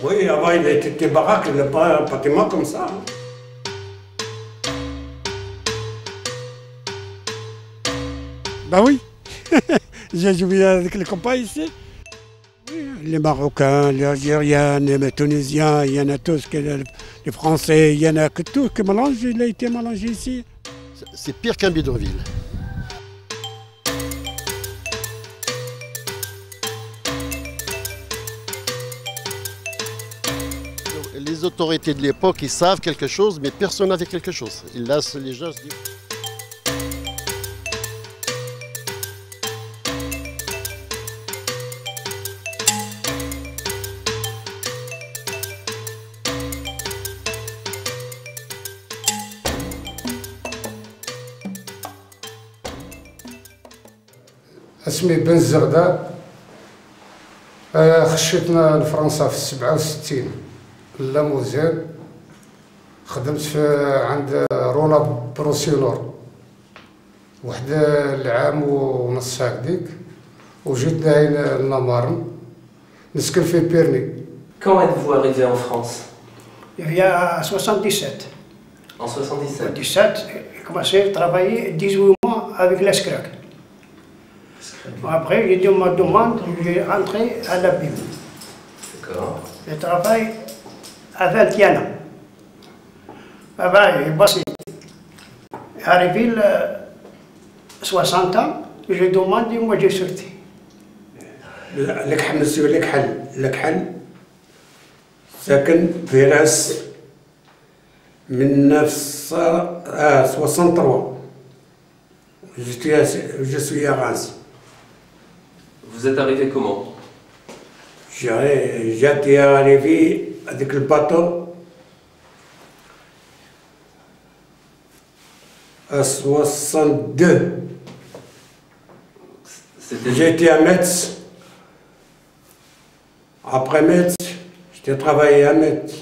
Oui, avant il était des baraques, pas un bâtiment comme ça. Ben oui, j'ai joué avec les copains ici. Oui, les Marocains, les Algériens, les Tunisiens, il y en a tous, les Français, il y en a que tout qui mélange, il a été mélangé ici. C'est pire qu'un bidonville. Les autorités de l'époque, ils savent quelque chose, mais personne n'avait quelque chose. Et là, les gens se disent... اسمي بن الزغداد. خشيتنا لفرنسا في 67 لاموزين. خدمت عند رولا بروسيونور واحد العام ونص هكذيك، وجيت هنا لنمارن نسكن في بيرني. Quand êtes-vous arrivé en France? Il y a 77. En 77. 77, j'ai commencé à travailler 18 mois avec l'ESCRAC. Après, j'ai dit ma demande, j'ai rentré à la BIM. D'accord. Je travaille à 21 ans. Après, j'ai passé. Arrivé à 60 ans, j'ai demandé, moi j'ai sorti. لك حل مسيو لك حل ساكن في راس من 1963. Je suis à Reims. Vous êtes arrivé comment? J'étais arrivé avec le bateau à 62. J'étais à Metz. Après Metz, j'étais travaillé à Metz.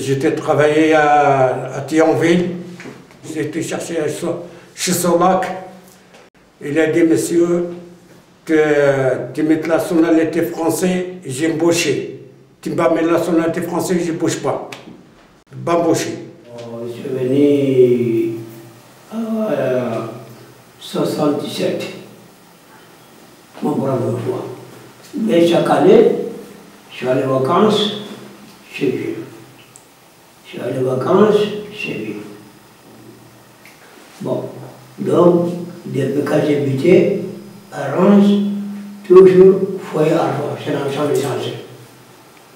J'étais travaillé à Thionville. J'étais cherché chez Solac. Il a dit, monsieur, tu mets la nationalité française, j'ai embauché. Tu me mets la nationalité française, je ne bouge pas. Pas embauché. Je suis venu en 77, mon première fois. Mais chaque année, je suis allé en vacances chez lui. Je suis allé en vacances chez lui. Bon, donc, depuis que j'ai habité à Reims, toujours foyer argent, c'est dans le champ d'échanger.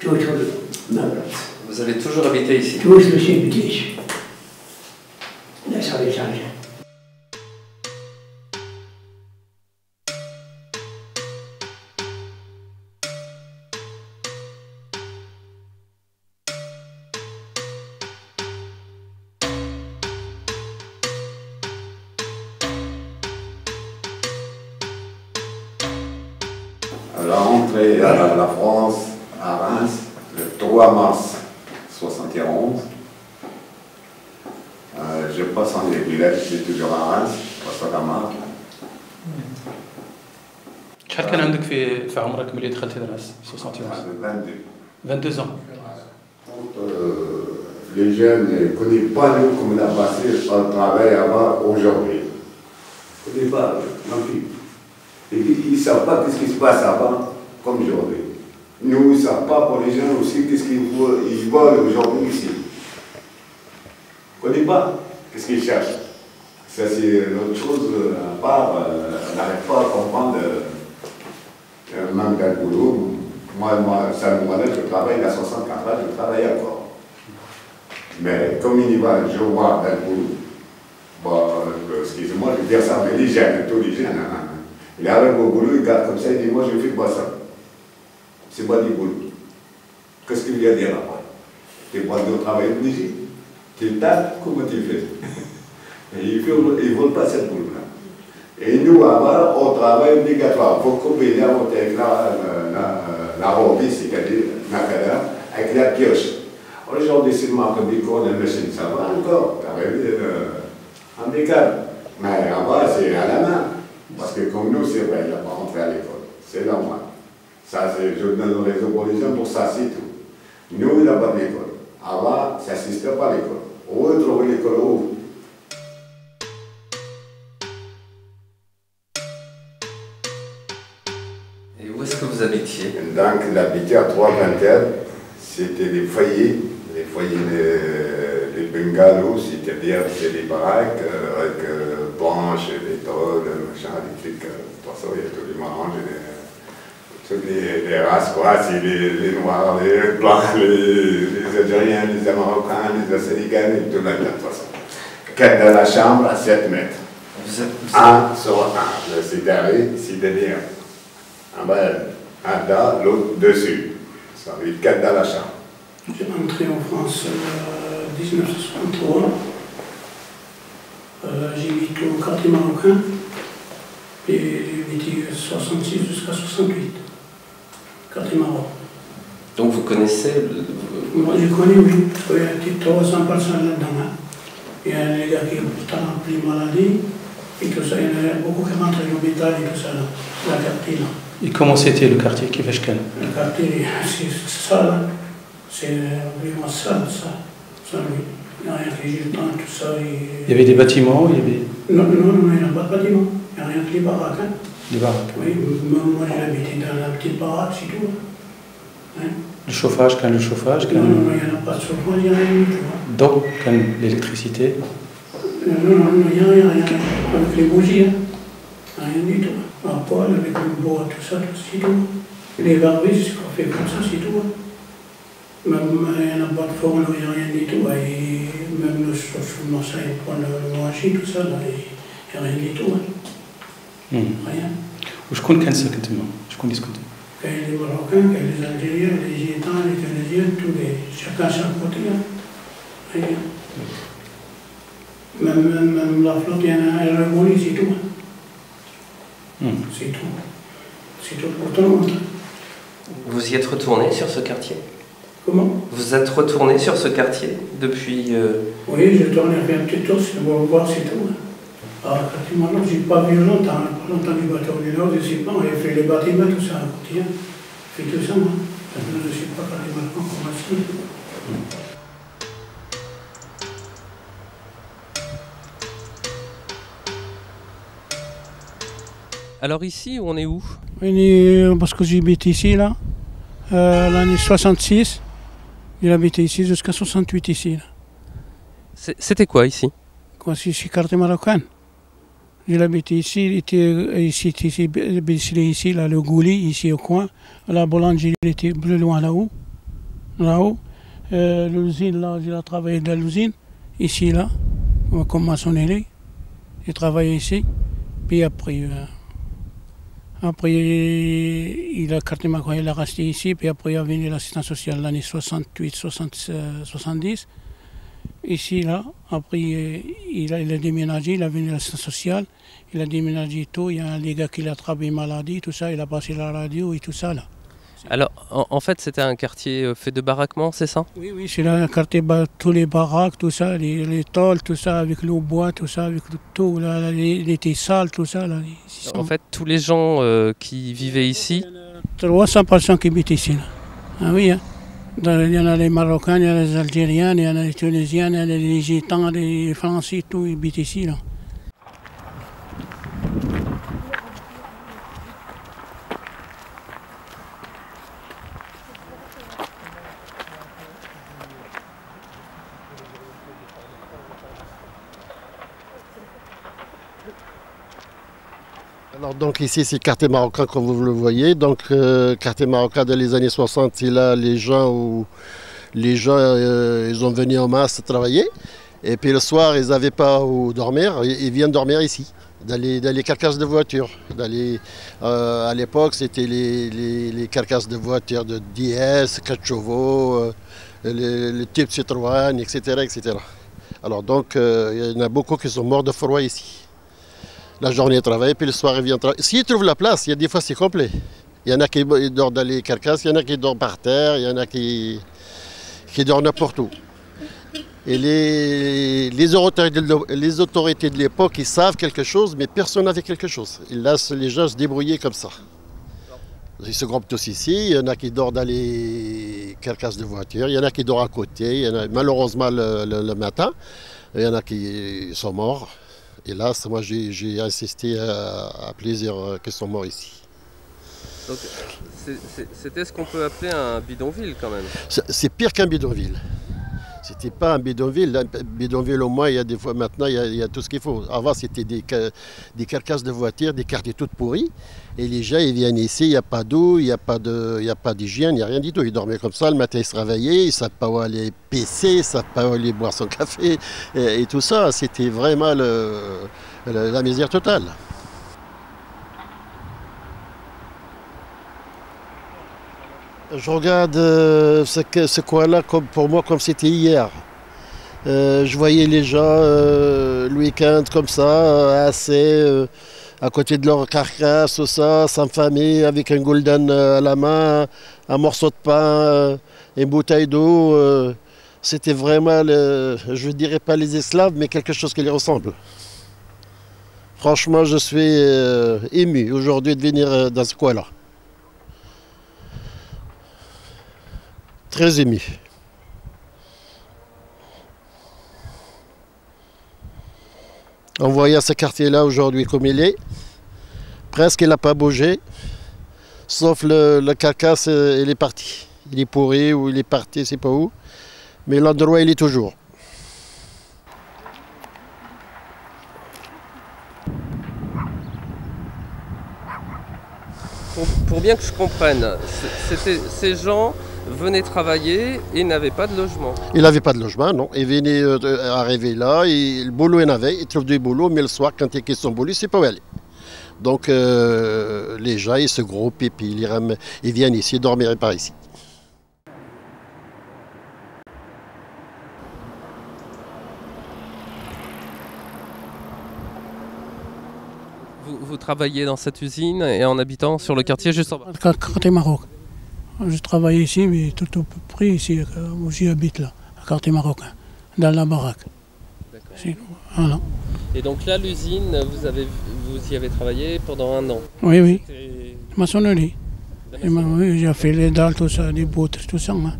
Toujours même place. Vous avez toujours habité ici? Toujours j'ai habité ici. Dans le champ d'échanger. Elle a rentré à la France, à Reims, le 3 mars 71. Je passe en village, je suis toujours à Reims, à Sagamar. شحال كان عندك في عمرك ملي دخلت لراس 71؟ 22 ans. Les jeunes ne connaissent pas nous comme on a passé le travail avant aujourd'hui. Ils ne connaissent pas, non plus. Et puis, ils ne savent pas ce qui se passe avant, comme aujourd'hui. Nous, ils ne savent pas pour les gens aussi qu'est-ce qu'ils voient aujourd'hui ici. Ils ne connaissent pas qu'est-ce qu'ils cherchent. Ça, c'est une autre chose, à part, on n'arrive pas à comprendre même dans le boulot. Moi, ça me demandait, je travaille à 64 ans, je travaille encore. Mais comme il y va, je vois dans le boulot. Bon, excusez-moi de dire ça, mais les jeunes, tous les jeunes, il arrive au boulot, il regarde comme ça, il dit, moi je fais pas ça. C'est pas du boulot. Qu'est-ce qu'il y a à dire après? Tu es pas de travail obligé. Tu tapes, comment tu fais? Et ils ne veulent pas cette boulot-là. Et nous, avant, on travaille obligatoire. Il faut combiner avec la robe, c'est-à-dire avec la pioche. Aujourd'hui, c'est le marque de la machine, ça va encore. Tu arrives impeccable. Mais avant, c'est à la main. Parce que comme nous, c'est vrai, il n'a pas rentré à l'école. C'est normal. Ça, je donne raison pour les gens, pour ça, c'est tout. Nous, il n'y a pas d'école. Avant, ça n'existait pas l'école. On retrouve l'école où? Et où est-ce que vous habitiez? Donc, j'habitais à 3-20, c'était des foyers les bungalows, c'est-à-dire c'est des baraques avec planches, des tôles, machin, des trucs, de toute façon, il y a tous les mélanges, toutes les races, quoi, c'est les Noirs, les Blancs, les Algériens, les Marocains, les Sénégalais, tout là, de toute façon. Quatre dans la chambre à 7 mètres. Un sur un, c'est-à-dire un bas, un là, l'autre dessus. Ça veut dire 4 dans la chambre. J'ai entré en France en 1963. J'ai vécu au quartier marocain. Et j'ai vécu 66 jusqu'à 68. Quartier marocain. Donc vous connaissez Moi je connais, oui. Il y a 300 personnes là-dedans. Hein. Il y a des gars qui ont pris maladie. Et tout ça, il y en a beaucoup qui rentrent à l'hôpital et tout ça, là. La quartier là. Et comment c'était le quartier Kifashkan? Le quartier, c'est ça là. C'est vraiment ça, oui. Il n'y a rien qui est gitan, tout ça. Il y avait des bâtiments, il y avait... Non, il n'y a pas de bâtiment. Il n'y a rien que les baraques. Hein. Des baraques? Oui, moi j'ai habité dans la petite baraque, c'est tout. Hein. Le chauffage, quand le chauffage? Non, il n'y en a pas de chauffage, il n'y a rien du tout. Donc, quand l'électricité? Non, il n'y a rien. Avec les bougies, hein. Rien du tout. Un poêle avec le bois, tout ça, c'est tout. Les barbus, ce qu'on fait comme ça, c'est tout. Même il n'y en a pas de fourneau, il n'y a rien du tout. Et même le chauffement, ça, il prend le manger, tout ça, là, il n'y a rien du tout. Rien. Je connais ça exactement. Je connais ce côté. Il y a les Marocains, il y a les Algériens, les Gitans, les Tunisiens, tous les. Chacun chaque côté. Hein. Rien. Même la flotte, il y en a un remoli, c'est tout. C'est tout. C'est tout pour tout le monde. Vous y êtes retourné sur ce quartier? Comment? Vous êtes retourné sur ce quartier depuis... Oui, j'ai tourné un petit tour, pour voir, c'est tout. Alors, effectivement, je n'ai pas vu longtemps du bateau du Nord, je ne sais pas, on a fait les bâtiments, tout ça, à côté. Fait tout ça, moi. Je ne sais pas quand les bâtiments commencent. Alors ici, on est où? Parce que j'habite ici, là, l'année 66. J'ai habité ici jusqu'à 68 ici. C'était quoi ici? Quoi, c'est quartier marocain. J'ai habité ici, ici, là, le Gouli, ici au coin. La boulangerie était plus loin là-haut. L'usine, là, j'ai travaillé dans l'usine, ici, là, comme maçonnerie. J'ai travaillé ici. Puis après, il a quartier marocain, il a resté ici. Puis après, il est venu l'assistance sociale l'année 68, 70. Ici, là, après, il a déménagé, il a venu l'assistance sociale, il a déménagé tout, il y a des gars qui l'ont attrapé maladie, tout ça, il a passé la radio et tout ça, là. Alors, en fait, c'était un quartier fait de baraquements, c'est ça? Oui, c'est là, un quartier, tous les baraques, tout ça, les tôles, tout ça, avec le bois, tout ça, avec tout, là, il était sale, tout ça, là. En fait, tous les gens qui vivaient ici... Il y en a 300 personnes qui habitent ici, là. Ah oui, hein. Il y en a les Marocains, il y en a les Algériens, il y en a les Tunisiens, il y en a les Gitans, les Français, tout, ils habitent ici, là. Alors donc ici c'est le quartier marocain comme vous le voyez, donc quartier marocain dans les années 60, c'est là les gens ils ont venu en masse travailler et puis le soir ils n'avaient pas où dormir, ils viennent dormir ici, dans les carcasses de voitures. À l'époque c'était les carcasses de voitures de 10, 4 chevaux, les types Citroën, etc. Alors donc il y en a beaucoup qui sont morts de froid ici. La journée ils travaillent, puis le soir ils viennent travailler. S'ils trouvent la place, il y a des fois c'est complet. Il y en a qui dorment dans les carcasses, il y en a qui dorment par terre, il y en a qui dorment n'importe où. Et les autorités de l'époque, ils savent quelque chose, mais personne n'avait quelque chose. Ils laissent les gens se débrouiller comme ça. Ils se groupent tous ici. Il y en a qui dorment dans les carcasses de voitures, il y en a qui dorment à côté, il y en a malheureusement le matin, il y en a qui sont morts. Et là, moi j'ai assisté à plusieurs qui sont morts ici. Donc c'était ce qu'on peut appeler un bidonville quand même. C'est pire qu'un bidonville. C'était pas un bidonville. Un bidonville, au moins, il y a des fois maintenant, il y a tout ce qu'il faut. Avant, c'était des carcasses de voitures, des quartiers toutes pourries. Et les gens, ils viennent ici, il n'y a pas d'eau, il n'y a pas d'hygiène, il n'y a rien du tout. Ils dormaient comme ça, le matin, ils se réveillaient, ils ne savent pas où aller pisser, ils ne savent pas où aller boire son café. Et tout ça, c'était vraiment la misère totale. Je regarde ce coin-là pour moi comme c'était hier. Je voyais les gens le week-end comme ça, assis à côté de leur carcasse, tout ça, sans famille, avec un golden à la main, un morceau de pain, une bouteille d'eau. C'était vraiment, je ne dirais pas les esclaves, mais quelque chose qui les ressemble. Franchement, je suis ému aujourd'hui de venir dans ce coin-là. Très ému. En voyant ce quartier-là aujourd'hui comme il est, presque il n'a pas bougé, sauf le carcasse, il est parti. Il est pourri ou il est parti, je ne sais pas où, mais l'endroit il est toujours. Pour bien que je comprenne, ces gens venaient travailler et n'avaient pas de logement. Ils n'avaient pas de logement, non. Ils venaient arriver là, le boulot il en avait, ils trouvent du boulot, mais le soir, quand il y a question de boulot, ils ne savent pas où aller. Donc les gens, ils se groupent et puis ils viennent ici, dormir par ici. Vous travaillez dans cette usine et en habitant sur le quartier juste en bas. Quartier Maroc. Je travaille ici, mais tout au près ici, où j'habite là, à quartier marocain, dans la baraque. D'accord. Voilà. Et donc là, l'usine, vous y avez travaillé pendant 1 an. Oui, oui. Maçonnerie. Oui, j'ai fait les dalles, tout ça, les poutres, tout ça. Hein.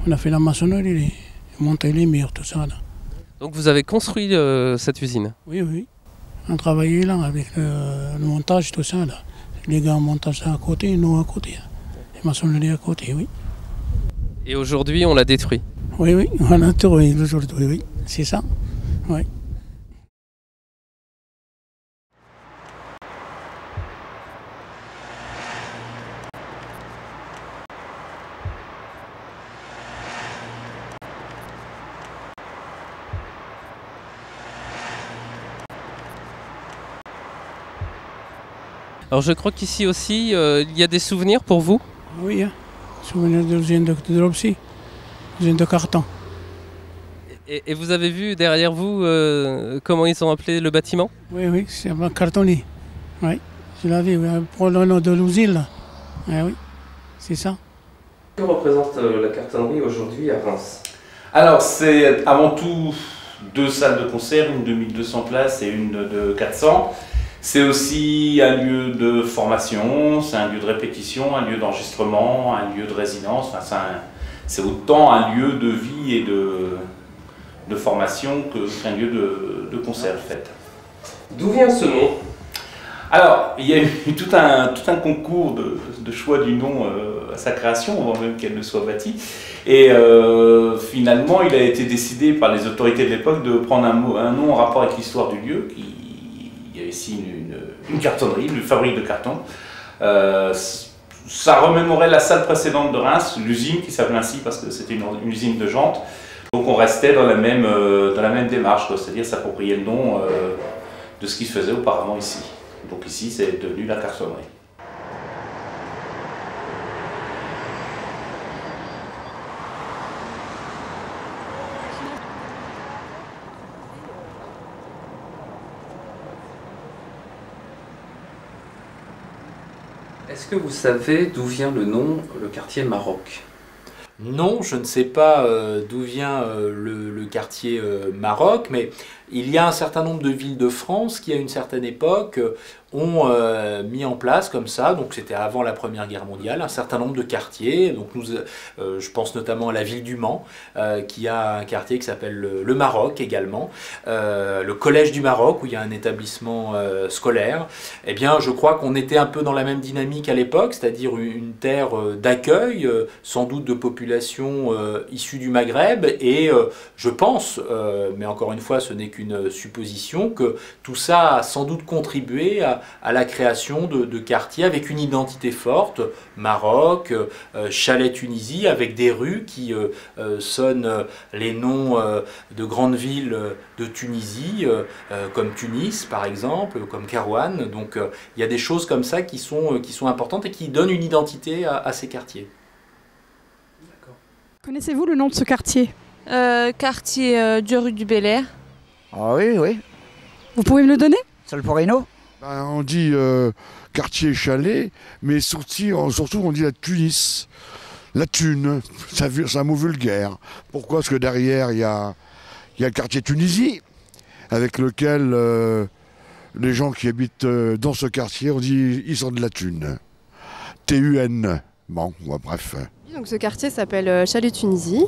On a fait la maçonnerie, monter les murs, tout ça. Là. Donc vous avez construit cette usine? Oui, oui. On travaillait là avec le montage, tout ça. Là. Les gars montent ça à côté, nous à côté. Les maçonneries à côté, oui. Et aujourd'hui, on l'a détruit? Oui, oui, on l'a détruit aujourd'hui, oui. C'est ça. Oui. Alors je crois qu'ici aussi, il y a des souvenirs pour vous? Oui, hein. Souvenirs de l'usine de Dropsy, l'usine de carton. Et vous avez vu derrière vous comment ils ont appelé le bâtiment? Oui, oui, c'est un cartonnier. Oui, je l'ai vu, pour le nom de l'usine là. Oui, c'est ça. Que représente la cartonnerie aujourd'hui à Reims? Alors c'est avant tout 2 salles de concert, une de 1200 places et une de 400. C'est aussi un lieu de formation, c'est un lieu de répétition, un lieu d'enregistrement, un lieu de résidence. Enfin, c'est autant un lieu de vie et de formation qu'un lieu de concert en fait. D'où vient ce nom? Alors, il y a eu tout un concours de choix du nom à sa création, avant même qu'elle ne soit bâtie. Et finalement, il a été décidé par les autorités de l'époque de prendre un nom en rapport avec l'histoire du lieu. Il y a ici une cartonnerie, une fabrique de carton. Ça remémorait la salle précédente de Reims, l'usine qui s'appelait ainsi parce que c'était une usine de jantes. Donc on restait dans la même démarche, c'est-à-dire s'approprier le nom de ce qui se faisait auparavant ici. Donc ici, c'est devenu la cartonnerie. Est-ce que vous savez d'où vient le nom, le quartier Maroc? Non, je ne sais pas d'où vient le quartier Maroc, mais il y a un certain nombre de villes de France qui, à une certaine époque, ont mis en place comme ça, donc c'était avant la Première Guerre mondiale, un certain nombre de quartiers. Donc je pense notamment à la ville du Mans, qui a un quartier qui s'appelle le Maroc également, le Collège du Maroc, où il y a un établissement scolaire. Eh bien, je crois qu'on était un peu dans la même dynamique à l'époque, c'est-à-dire une terre d'accueil, sans doute de population issue du Maghreb, et je pense, mais encore une fois, ce n'est qu'une supposition, que tout ça a sans doute contribué à la création de quartiers avec une identité forte, Maroc, Chalais, Tunisie, avec des rues qui sonnent les noms de grandes villes de Tunisie, comme Tunis par exemple, comme Kairouan. Donc il y a des choses comme ça qui sont importantes et qui donnent une identité à ces quartiers. Connaissez-vous le nom de ce quartier? Quartier de rue du Bel-Air. Ah oui, oui. Vous pouvez me le donner? Solporino. Ben, on dit quartier chalet, mais surtout on dit la Tunis, la thune, c'est un mot vulgaire. Pourquoi? Parce que derrière il y a le quartier Tunisie, avec lequel les gens qui habitent dans ce quartier, on dit ils sont de la thune. T-U-N. Bon, bref. Donc ce quartier s'appelle Chalais Tunisie.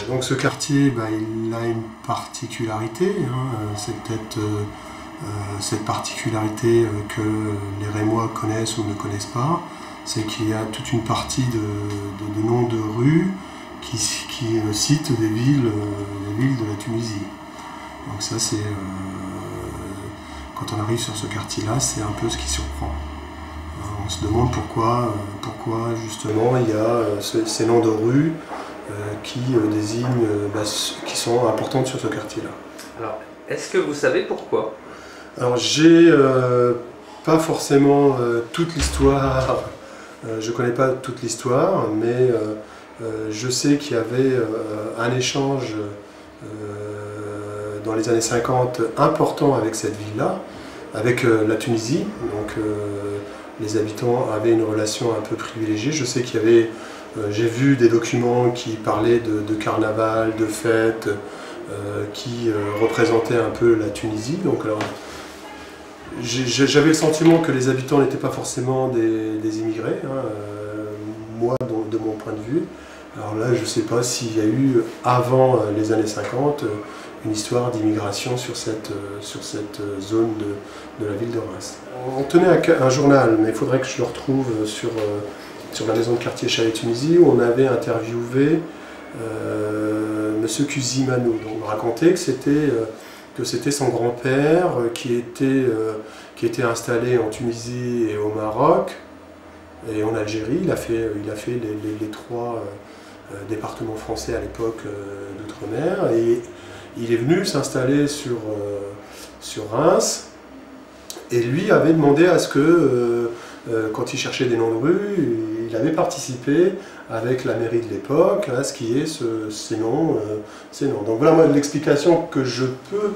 Donc ce quartier, il a une particularité, c'est peut-être cette particularité que les Rémois connaissent ou ne connaissent pas, c'est qu'il y a toute une partie de noms de rues qui citent des villes de la Tunisie. Donc ça c'est, quand on arrive sur ce quartier-là, c'est un peu ce qui surprend. On se demande pourquoi justement il y a ces noms de rues qui désignent, qui sont importantes sur ce quartier-là. Alors, est-ce que vous savez pourquoi? Alors, j'ai pas forcément toute l'histoire, je connais pas toute l'histoire, mais je sais qu'il y avait un échange dans les années 50 important avec cette ville-là, avec la Tunisie. Donc, les habitants avaient une relation un peu privilégiée. Je sais qu'il y avait j'ai vu des documents qui parlaient de carnaval, de fêtes, qui représentaient un peu la Tunisie. Donc, j'avais le sentiment que les habitants n'étaient pas forcément des immigrés, moi, de mon point de vue. Alors là, je ne sais pas s'il y a eu, avant les années 50, une histoire d'immigration sur cette zone de la ville de Reims. On tenait un journal, mais il faudrait que je le retrouve sur la maison de quartier Chalais Tunisie, où on avait interviewé Monsieur Cusimano. Donc on racontait que c'était son grand-père qui était installé en Tunisie et au Maroc et en Algérie. Il a fait les trois départements français à l'époque d'outre-mer, et il est venu s'installer sur Reims, et lui avait demandé à ce que quand il cherchait des noms de rue, il avait participé avec la mairie de l'époque à ce qui est ces noms. Donc voilà moi l'explication que je peux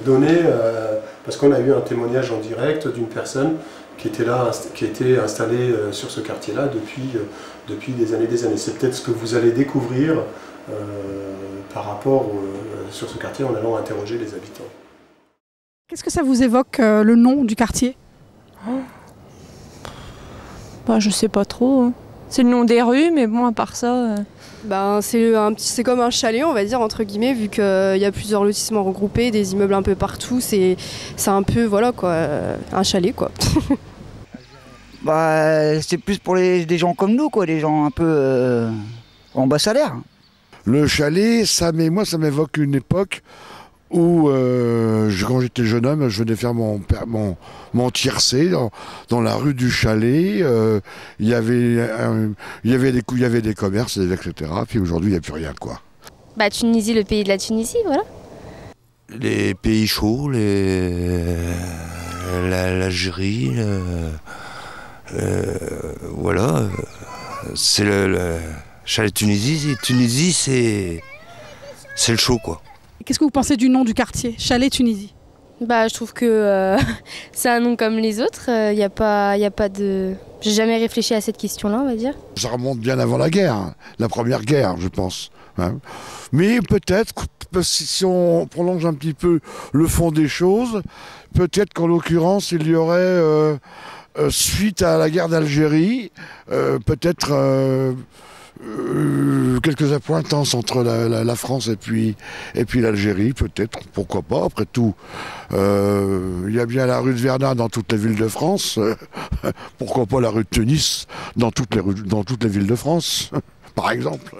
donner, parce qu'on a eu un témoignage en direct d'une personne qui était installée sur ce quartier-là depuis des années. C'est peut-être ce que vous allez découvrir par rapport sur ce quartier en allant interroger les habitants. Qu'est-ce que ça vous évoque, le nom du quartier? Je sais pas trop. C'est le nom des rues, mais bon, à part ça... c'est comme un chalet, on va dire, entre guillemets, vu qu'il y a plusieurs lotissements regroupés, des immeubles un peu partout. C'est un peu, voilà, quoi, un chalet, quoi. C'est plus pour des gens comme nous, quoi, des gens un peu en bas salaire. Le chalet, ça m'évoque une époque où, quand j'étais jeune homme, je venais faire mon tiercé dans la rue du Chalet. Il y avait des commerces, etc. Puis aujourd'hui, il n'y a plus rien, quoi. Tunisie, le pays de la Tunisie, voilà. Les pays chauds, l'Algérie, voilà. C'est Chalet-Tunisie, Tunisie, c'est le show, quoi. Qu'est-ce que vous pensez du nom du quartier, Chalet-Tunisie? Bah, je trouve que c'est un nom comme les autres. Il y a pas de. J'ai jamais réfléchi à cette question-là, on va dire. Ça remonte bien avant la guerre, hein, la première guerre, je pense. Hein. Mais peut-être, si on prolonge un petit peu le fond des choses, peut-être qu'en l'occurrence, il y aurait, suite à la guerre d'Algérie, peut-être quelques appointances entre la France et puis l'Algérie, peut-être, pourquoi pas, après tout. Il y a bien la rue de Verdun dans toutes les villes de France, pourquoi pas la rue de Tunis dans toutes les villes de France, par exemple.